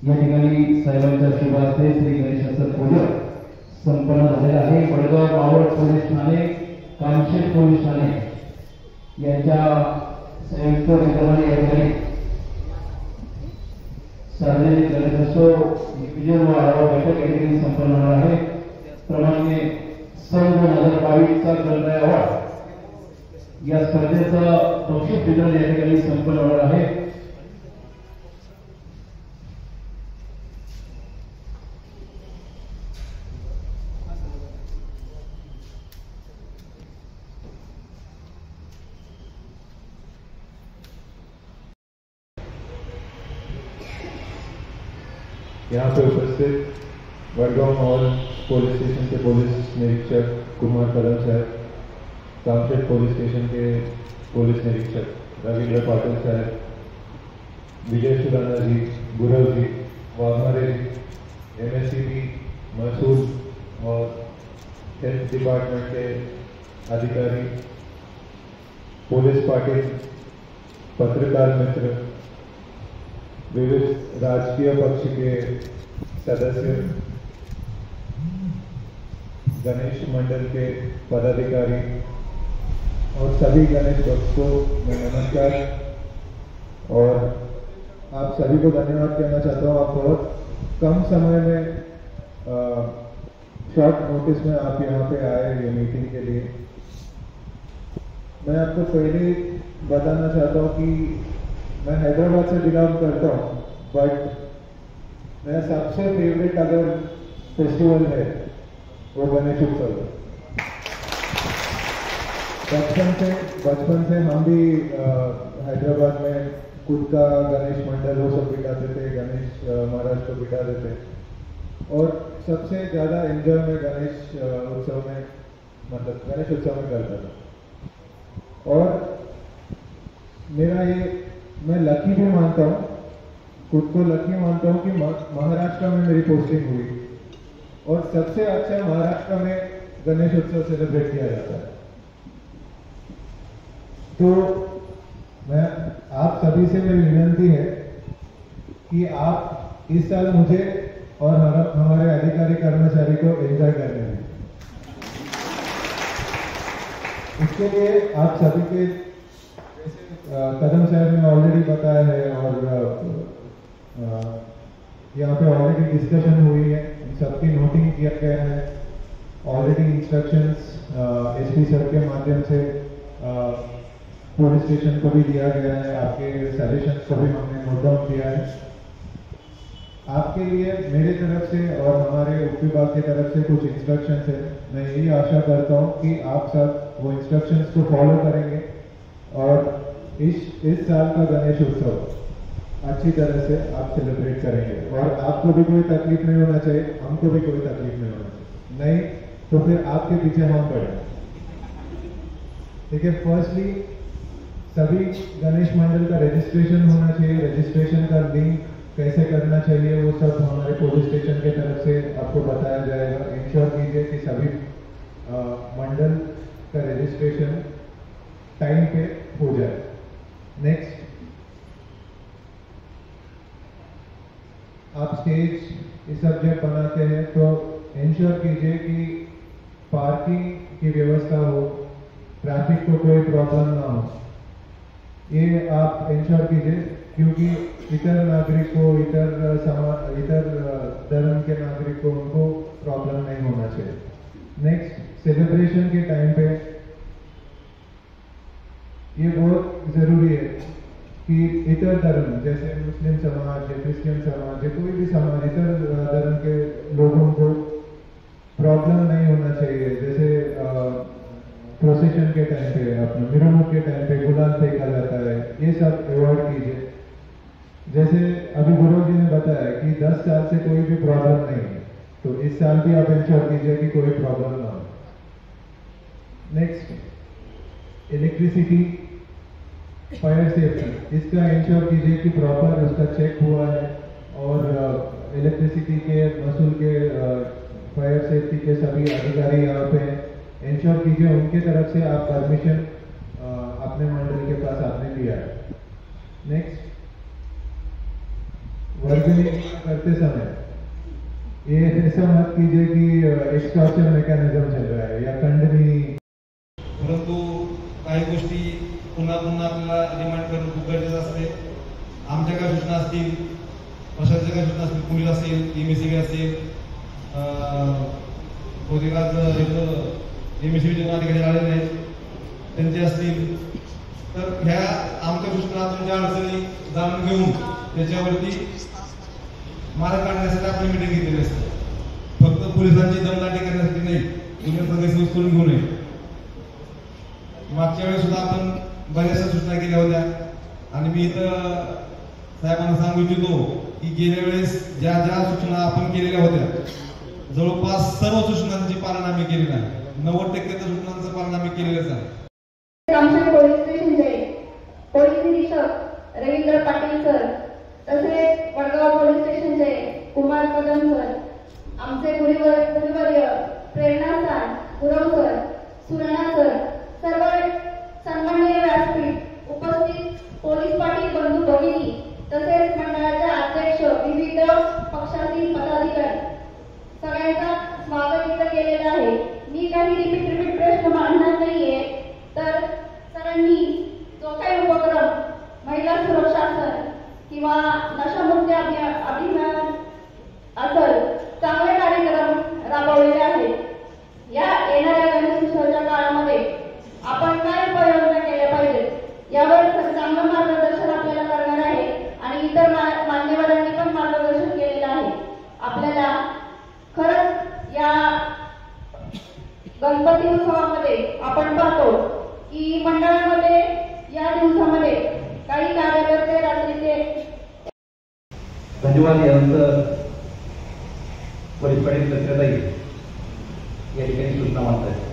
या ठिकाणी साहेबांच्या आशीर्वादाने श्री गणेशाचं पूजन संपन्न झालेलं आहे। वडगाव मावळ पोलीस ठाणे, कामशेत पोलीस ठाणे यांच्या संयुक्त विद्यमाने या ठिकाणी सार्वजनिक गणेशोत्सव विजन व आढावा बैठक या ठिकाणी संपन्न होणार आहे। प्रमाणे सन 2022 चा गणराय अवॉर्ड या स्पर्धेचा बक्षीस वितरण या ठिकाणी संपन्न होणार आहे। यहाँ पे उपस्थित वडगांव मावल पुलिस स्टेशन के पुलिस निरीक्षक कुमार कदम साहब, कामशेत पुलिस स्टेशन के पुलिस निरीक्षक रविंद्र पाटिल साहब, विजय सुराना जी, गुरव जी, वाघमारे जी, MSCB, महसूल और हेल्थ डिपार्टमेंट के अधिकारी, पुलिस पार्टी, पत्रकार मित्र, विविध राजकीय पक्ष के सदस्य, गणेश मंडल के पदाधिकारी और सभी गणेश भक्तों में नमस्कार। और आप सभी को धन्यवाद कहना चाहता हूँ। आप बहुत कम समय में शॉर्ट नोटिस में आप यहाँ पे आए ये मीटिंग के लिए। मैं आपको पहले बताना चाहता हूँ कि मैं हैदराबाद से बिलोंग करता हूँ, बट मेरा सबसे फेवरेट अगर फेस्टिवल है वो गणेश उत्सव है। बचपन से हम भी हैदराबाद में खुद का गणेश मंडल वो सब बिठाते थे, गणेश महाराज को बिठाते थे और सबसे ज़्यादा एंजॉय में गणेश उत्सव में मतलब गणेश उत्सव में करता था। और मेरा ये मैं लकी भी मानता हूँ, खुद को लकी मानता हूँ कि महाराष्ट्र में मेरी पोस्टिंग हुई और सबसे अच्छा महाराष्ट्र में गणेश उत्सव सेलिब्रेट किया जाता है। तो मैं आप सभी से मेरी विनती है कि आप इस साल मुझे और हमारे अधिकारी कर्मचारी को एंजॉय करने दें। इसके लिए आप सभी के कदम साहब ने ऑलरेडी बताया है और यहाँ पे ऑलरेडी डिस्कशन हुई है, सबकी नोटिंग किया गया है। ऑलरेडी इंस्ट्रक्शंस SP सर के माध्यम से पुलिस स्टेशन को भी दिया गया है, आपके सजेशंस को भी हमने नोट डाउन किया है। आपके लिए मेरे तरफ से और हमारे उप विभाग की तरफ से कुछ इंस्ट्रक्शंस है। मैं यही आशा करता हूँ कि आप सब वो इंस्ट्रक्शंस को फॉलो करेंगे और इस साल का गणेश उत्सव अच्छी तरह से आप सेलिब्रेट करेंगे और आपको भी कोई तकलीफ नहीं होना चाहिए, हमको भी कोई तकलीफ नहीं होना चाहिए, नहीं तो फिर आपके पीछे हम पड़े। ठीक है, फर्स्टली सभी गणेश मंडल का रजिस्ट्रेशन होना चाहिए। रजिस्ट्रेशन का लिंक कैसे करना चाहिए वो सब हमारे पुलिस स्टेशन के तरफ से आपको बताया जाएगा। इंश्योर कीजिए कि सभी मंडल का रजिस्ट्रेशन टाइम पे हो जाए। नेक्स्ट, आप स्टेज ये सब जब बनाते हैं तो इंश्योर कीजिए कि पार्किंग की व्यवस्था हो, ट्रैफिक को कोई प्रॉब्लम ना हो, ये आप इंश्योर कीजिए क्योंकि इतर नागरिकों इतर धर्म के नागरिकों उनको प्रॉब्लम नहीं होना चाहिए। नेक्स्ट, सेलिब्रेशन के टाइम पे ये बहुत जरूरी है कि इतर धर्म जैसे मुस्लिम समाज या क्रिश्चियन समाज या कोई भी समाज इतर धर्म के लोगों को प्रॉब्लम नहीं होना चाहिए। जैसे प्रोसेशन के टाइम पे, अपने मिरमुख के टाइम पे गुलाल फेंका जाता है, ये सब अवॉइड कीजिए। जैसे अभी गुरु जी ने बताया कि 10 साल से कोई भी प्रॉब्लम नहीं है, तो इस साल भी आप इंश्योर कीजिए कि कोई प्रॉब्लम ना हो। नेक्स्ट, इलेक्ट्रिसिटी, फायर सेफ्टी, इसका इंश्योर कीजिए कि प्रॉपर उसका चेक हुआ है और इलेक्ट्रिसिटी के महसूल के फायर सेफ्टी के सभी अधिकारी यहाँ पे इंश्योर कीजिए, उनके तरफ से आप परमिशन अपने मंडल के पास आपने लिया है। नेक्स्ट, वर्गनी करते समय ये ऐसा मत कीजिए कि एक्सटॉर्शन मेकॅनिझम चल रहा है या खंडणी, परंतु काही गोष्टी पुन्हा पुन्हा आपल्याला डिमांड करणं खूप गरजेचं असते. आमच्या काही सूचना असतील, प्रशासनाच्या काही सूचना असतील, पोलीस असेल, MSCB असेल, बहुतेक आज MSCBचे अधिकारी आलेले आहेत त्यांचे असतील, तर ह्या आमच्या सूचना तुमच्या अडचणी जाणून घेऊन त्याच्यावरती मार्ग काढण्यासाठी आपण मीटिंग घेतलेली असते. फक्त पोलिसांची दमदाटी करण्यासाठी नाही, तुम्ही गैरसमज करून घेऊ नये. मागच्या वेळेस सुद्धा आपण बऱ्याचशा सूचना केल्या होत्या आणि मी इथं साहेबांना सांगू इच्छितो की गेल्या वेळेस ज्या ज्या सूचना आपण केलेल्या होत्या जवळपास सर्व सूचनांची पालन आम्ही केली नाही. 90% सूचनांचं पालन आम्ही केलेलंच आहे. पोलीस स्टेशनचे पोलीस निरीक्षक रवींद्र पाटील सर, तसेच वडगाव पोलीस स्टेशनचे कुमार कदम सर, आमचे गुरुवर्य प्रेरणा सर, गुरव सर, सुरणा सर, सर्व सन्माननीय व्यासपीठ उपस्थित पोलीस पाटील बंधू भगिनी, तसेच मंडळाचे अध्यक्ष, विविध पक्षातील पदाधिकारी, सगळ्यांचा स्वागत इथं केलेलं आहे. मी काही रिपीट प्रश्न मांडणार नाहीये, तर सरांनी जो काही उपक्रम महिला सुरक्षा असेल किंवा नशामुक्ती अभियान असेल, चांगले कार्यक्रम राबवलेले आहेत. या येणाऱ्या गणेशोत्सवाच्या काळामध्ये आपण काय उपाययोजना केल्या पाहिजेत यावर चांगलं मार्गदर्शन आपल्याला करणार आहे आणि इतर मान्यवरांनी पण मार्गदर्शन केलेलं आहे. आपल्याला खरंच या गणपती उत्सवामध्ये आपण पाहतो की मंडळामध्ये या दिवसामध्ये काही कार्यकर्ते रात्रीचे धन्यवाद. यानंतर पोलीस पाटील लक्षात येईल या ठिकाणी सूचना मागतात.